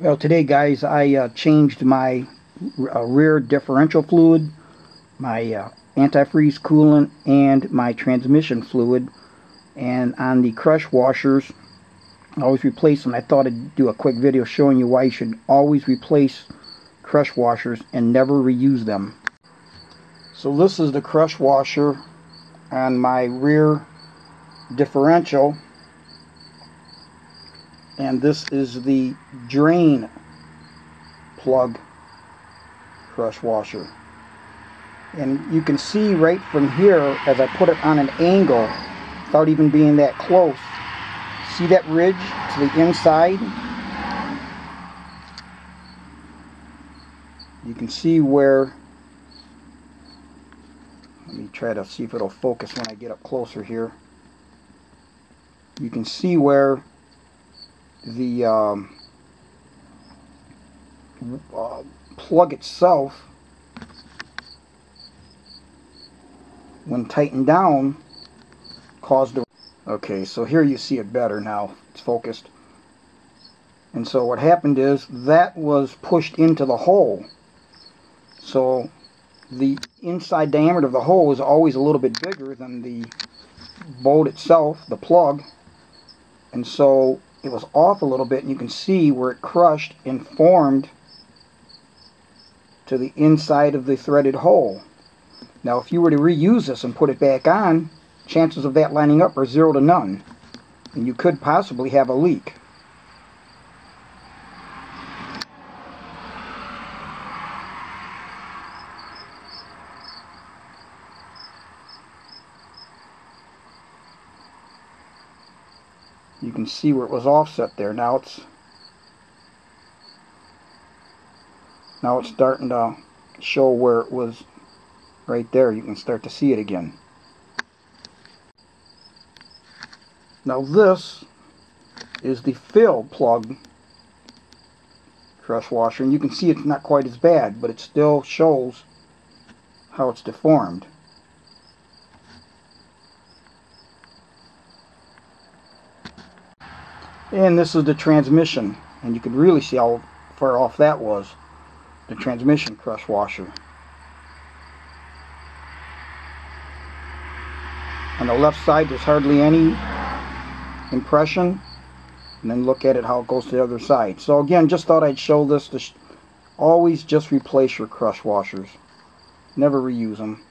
Well, today, guys, I changed my rear differential fluid, my antifreeze coolant, and my transmission fluid. And on the crush washers, I always replace them. I thought I'd do a quick video showing you why you should always replace crush washers and never reuse them. So this is the crush washer on my rear differential, and this is the drain plug crush washer. And you can see right from here, as I put it on an angle without even being that close, see that ridge to the inside? You can see where, let me try to see if it'll focus when I get up closer here. You can see where the plug itself, when tightened down, caused the... Okay, so here you see it better now. It's focused. And so what happened is that was pushed into the hole. So the inside diameter of the hole is always a little bit bigger than the bolt itself, the plug. And so it was off a little bit, and you can see where it crushed and formed to the inside of the threaded hole. Now if you were to reuse this and put it back on, chances of that lining up are 0 to none, and you could possibly have a leak. You can see where it was offset there. Now it's starting to show where it was right there. You can start to see it again. Now this is the fill plug crush washer, and you can see it's not quite as bad, but it still shows how it's deformed. And this is the transmission, and you can really see how far off that was, the transmission crush washer. On the left side there's hardly any impression, and then look at it how it goes to the other side. So again, just thought I'd show this to always just replace your crush washers, never reuse them.